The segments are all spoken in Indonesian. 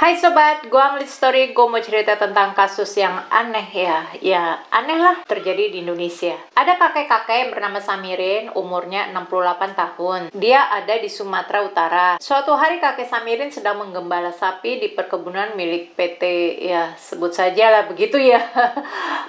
Hai sobat, gua Anglit Story. Gue mau cerita tentang kasus yang aneh ya aneh lah terjadi di Indonesia. Ada kakek-kakek yang bernama Samirin, umurnya 68 tahun. Dia ada di Sumatera Utara. Suatu hari kakek Samirin sedang menggembala sapi di perkebunan milik PT, ya sebut saja lah begitu ya,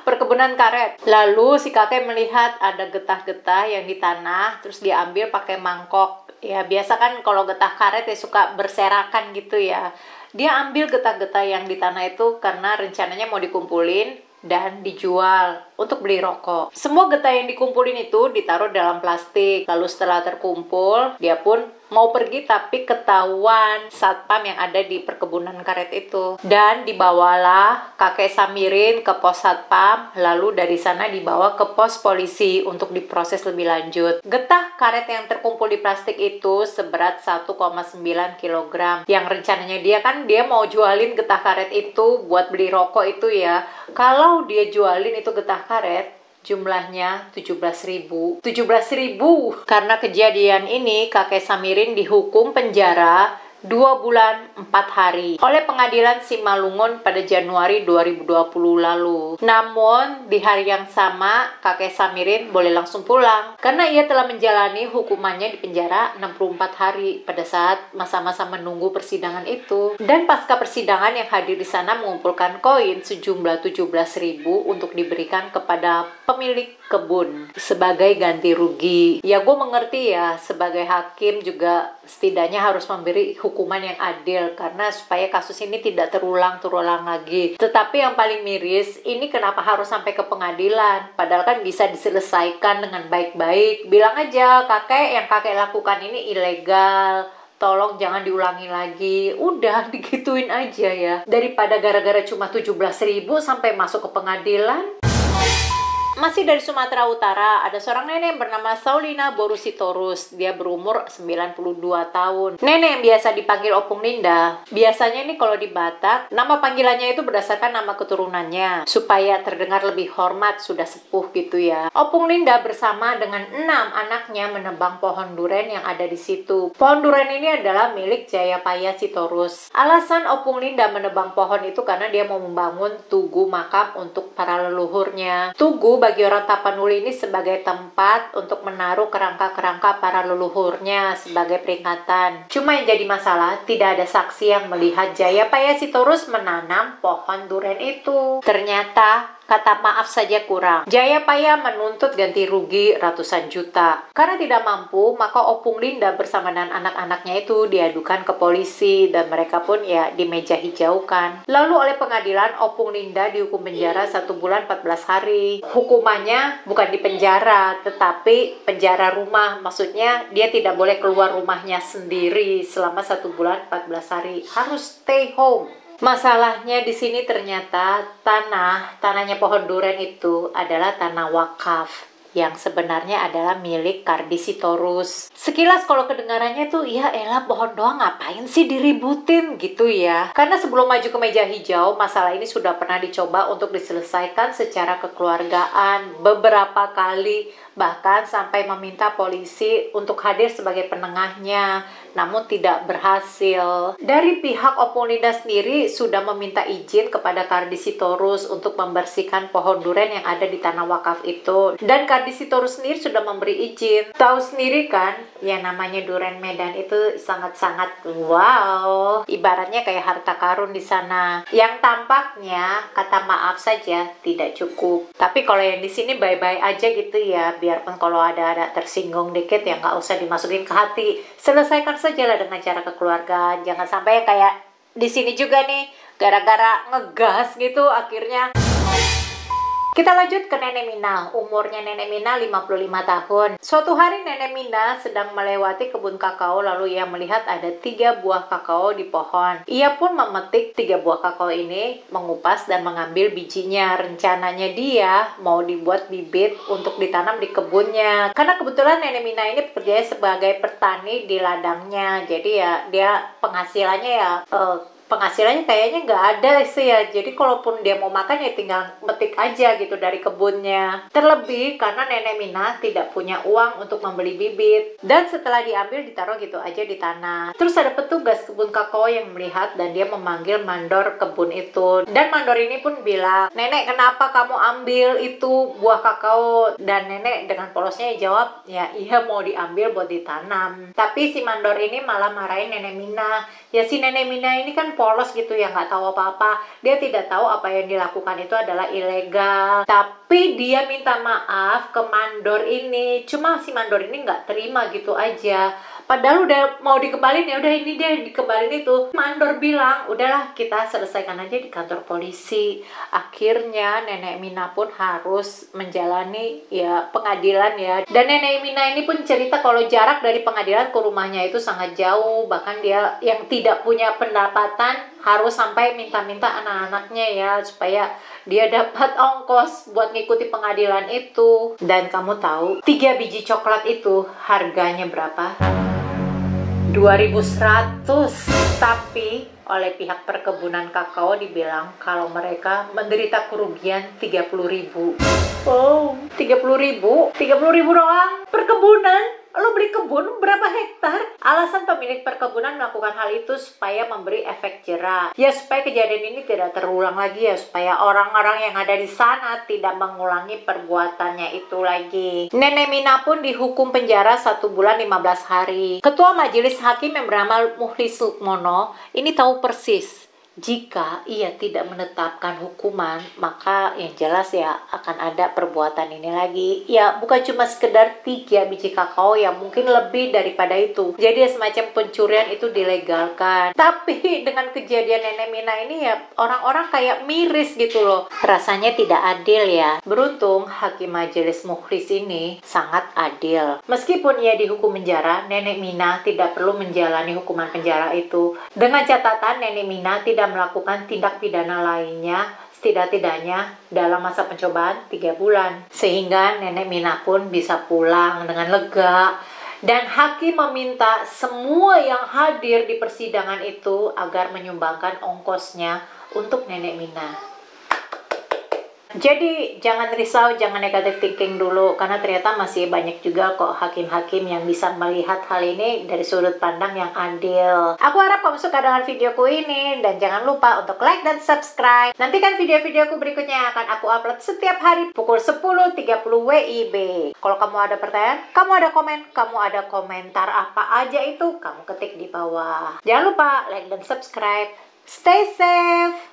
perkebunan karet. Lalu si kakek melihat ada getah-getah yang di tanah, terus diambil pakai mangkok. Ya biasa kan kalau getah karet ya suka berserakan gitu ya. Dia ambil getah-getah yang di tanah itu karena rencananya mau dikumpulin dan dijual untuk beli rokok. Semua getah yang dikumpulin itu ditaruh dalam plastik. Lalu setelah terkumpul, dia pun mau pergi tapi ketahuan satpam yang ada di perkebunan karet itu. Dan dibawalah kakek Samirin ke pos satpam, lalu dari sana dibawa ke pos polisi untuk diproses lebih lanjut. Getah karet yang terkumpul di plastik itu seberat 1,9 kg. Yang rencananya dia mau jualin getah karet itu buat beli rokok itu ya. Kalau dia jualin itu getah karet, jumlahnya 17.000. Karena kejadian ini, kakek Samirin dihukum penjara 2 bulan 4 hari oleh pengadilan Simalungun pada Januari 2020 lalu. Namun, di hari yang sama, kakek Samirin boleh langsung pulang karena ia telah menjalani hukumannya di penjara 64 hari pada saat masa-masa menunggu persidangan itu. Dan pasca persidangan yang hadir di sana mengumpulkan koin sejumlah 17.000 untuk diberikan kepada pemilik kebun sebagai ganti rugi. Ya gue mengerti ya, sebagai hakim juga setidaknya harus memberi hukuman yang adil karena supaya kasus ini tidak terulang lagi. Tetapi yang paling miris, ini kenapa harus sampai ke pengadilan? Padahal kan bisa diselesaikan dengan baik-baik. Bilang aja, kakek, yang kakek lakukan ini ilegal, tolong jangan diulangi lagi. Udah digituin aja ya. Daripada gara-gara cuma 17.000 sampai masuk ke pengadilan. Masih dari Sumatera Utara, ada seorang nenek bernama Saulina Borusitorus. Dia berumur 92 tahun. Nenek yang biasa dipanggil Opung Linda. Biasanya nih kalau di Batak, nama panggilannya itu berdasarkan nama keturunannya, supaya terdengar lebih hormat, sudah sepuh gitu ya. Opung Linda bersama dengan 6 anaknya menebang pohon duren yang ada di situ. Pohon duren ini adalah milik Jayapaya Sitorus. Alasan Opung Linda menebang pohon itu karena dia mau membangun tugu makam untuk para leluhurnya. Tugu bagi orang Tapanuli ini sebagai tempat untuk menaruh kerangka-kerangka para leluhurnya sebagai peringatan. Cuma yang jadi masalah, tidak ada saksi yang melihat Jayapaya Sitorus menanam pohon duren itu. Ternyata kata maaf saja kurang. Jayapaya menuntut ganti rugi ratusan juta. Karena tidak mampu, maka Opung Linda bersama dengan anak-anaknya itu diadukan ke polisi dan mereka pun ya dimeja hijaukan. Lalu oleh pengadilan, Opung Linda dihukum penjara 1 bulan 14 hari. Hukumannya bukan di penjara, tetapi penjara rumah. Maksudnya dia tidak boleh keluar rumahnya sendiri selama 1 bulan 14 hari. Harus stay home. Masalahnya di sini ternyata tanahnya pohon duren itu adalah tanah wakaf yang sebenarnya adalah milik Kardi Sitorus. Sekilas kalau kedengarannya tuh, ya elah pohon doang ngapain sih diributin gitu ya. Karena sebelum maju ke meja hijau, masalah ini sudah pernah dicoba untuk diselesaikan secara kekeluargaan beberapa kali. Bahkan sampai meminta polisi untuk hadir sebagai penengahnya, namun tidak berhasil. Dari pihak Opung Linda sendiri sudah meminta izin kepada Kardi Sitorus untuk membersihkan pohon duren yang ada di tanah wakaf itu. Dan Kardi Sitorus sendiri sudah memberi izin. Tahu sendiri kan, yang namanya duren Medan itu sangat-sangat wow. Ibaratnya kayak harta karun di sana. Yang tampaknya kata maaf saja tidak cukup. Tapi kalau yang di sini bye-bye aja gitu ya. Biarpun kalau ada tersinggung dikit ya nggak usah dimasukin ke hati. Selesaikan sajalah dengan cara kekeluargaan. Jangan sampai kayak di sini juga nih, gara-gara ngegas gitu akhirnya. Kita lanjut ke Nenek Mina. Umurnya Nenek Mina 55 tahun. Suatu hari Nenek Mina sedang melewati kebun kakao, lalu ia melihat ada 3 buah kakao di pohon. Ia pun memetik 3 buah kakao ini, mengupas dan mengambil bijinya. Rencananya dia mau dibuat bibit untuk ditanam di kebunnya. Karena kebetulan Nenek Mina ini bekerja sebagai petani di ladangnya. Jadi ya dia penghasilannya ya penghasilannya kayaknya nggak ada sih ya. Jadi kalaupun dia mau makan ya tinggal metik aja gitu dari kebunnya. Terlebih karena Nenek Mina tidak punya uang untuk membeli bibit. Dan setelah diambil ditaruh gitu aja di tanah. Terus ada petugas kebun kakao yang melihat dan dia memanggil mandor kebun itu. Dan mandor ini pun bilang, "Nenek, kenapa kamu ambil itu buah kakao?" Dan nenek dengan polosnya jawab, "Ya iya, mau diambil buat ditanam." Tapi si mandor ini malah marahin Nenek Mina. Ya si Nenek Mina ini kan polos gitu ya, nggak tahu apa-apa. Dia tidak tahu apa yang dilakukan itu adalah ilegal. Tapi dia minta maaf ke mandor ini. Cuma si mandor ini nggak terima gitu aja. Padahal udah mau dikembalin, ya udah ini dia dikembalin itu. Mandor bilang, udahlah kita selesaikan aja di kantor polisi. Akhirnya Nenek Mina pun harus menjalani ya pengadilan ya. Dan Nenek Mina ini pun cerita kalau jarak dari pengadilan ke rumahnya itu sangat jauh. Bahkan dia yang tidak punya pendapatan harus sampai minta-minta anak-anaknya ya supaya dia dapat ongkos buat ngikuti pengadilan itu. Dan kamu tahu 3 biji coklat itu harganya berapa? 2.100. Tapi oleh pihak perkebunan kakao dibilang kalau mereka menderita kerugian 30.000. Oh, 30.000? 30.000 doang? Perkebunan? Lo beli kebun berapa hektar? Alasan pemilik perkebunan melakukan hal itu supaya memberi efek jerah. Ya supaya kejadian ini tidak terulang lagi ya. Supaya orang-orang yang ada di sana tidak mengulangi perbuatannya itu lagi. Nenek Mina pun dihukum penjara 1 bulan 15 hari. Ketua Majelis Hakim yang bernama Mukhlis Sukmono ini tahu persis jika ia tidak menetapkan hukuman, maka yang jelas ya akan ada perbuatan ini lagi. Ya bukan cuma sekedar 3 biji kakao, yang mungkin lebih daripada itu. Jadi semacam pencurian itu dilegalkan. Tapi dengan kejadian Nenek Mina ini ya orang-orang kayak miris gitu loh. Rasanya tidak adil ya. Beruntung Hakim Majelis Mukhlis ini sangat adil. Meskipun ia dihukum penjara, Nenek Mina tidak perlu menjalani hukuman penjara itu. Dengan catatan Nenek Mina tidak melakukan tindak pidana lainnya setidak-tidaknya dalam masa pencobaan 3 bulan. Sehingga Nenek Mina pun bisa pulang dengan lega. Dan hakim meminta semua yang hadir di persidangan itu agar menyumbangkan ongkosnya untuk Nenek Mina. Jadi jangan risau, jangan negative thinking dulu, karena ternyata masih banyak juga kok hakim-hakim yang bisa melihat hal ini dari sudut pandang yang adil. Aku harap kamu suka dengan videoku ini, dan jangan lupa untuk like dan subscribe. Nantikan video-videoku berikutnya yang akan aku upload setiap hari pukul 10.30 WIB. Kalau kamu ada pertanyaan, kamu ada komen, kamu ada komentar apa aja itu, kamu ketik di bawah. Jangan lupa like dan subscribe. Stay safe!